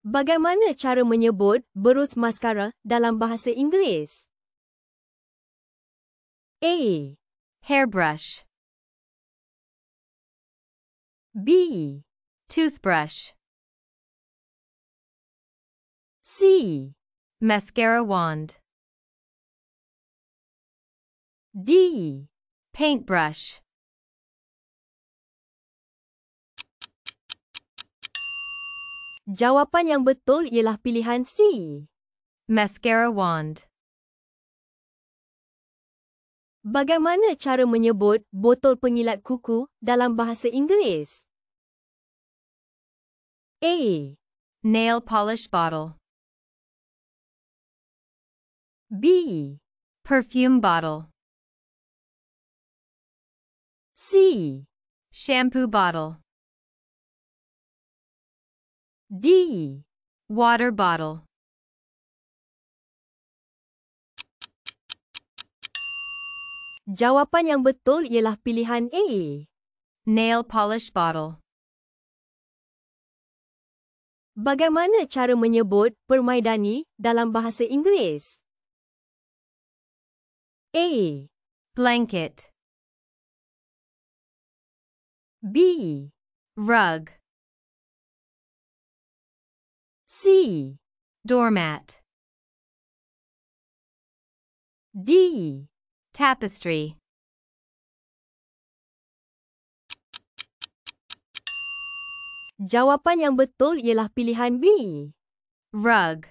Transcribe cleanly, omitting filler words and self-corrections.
Bagaimana cara menyebut berus maskara dalam bahasa Inggeris? A. Hairbrush. B. Toothbrush. C. Mascara wand. D. Paintbrush. Jawapan yang betul ialah pilihan C. Mascara wand. Bagaimana cara menyebut botol pengilat kuku dalam bahasa Inggeris? A. Nail polish bottle. B. Perfume bottle. C. Shampoo bottle. D. Water bottle. Jawapan yang betul ialah pilihan A. Nail polish bottle. Bagaimana cara menyebut permaidani dalam bahasa Inggeris? A. Blanket. B. Rug. C. Doormat. D. Tapestry. Jawapan yang betul ialah pilihan B. Rug.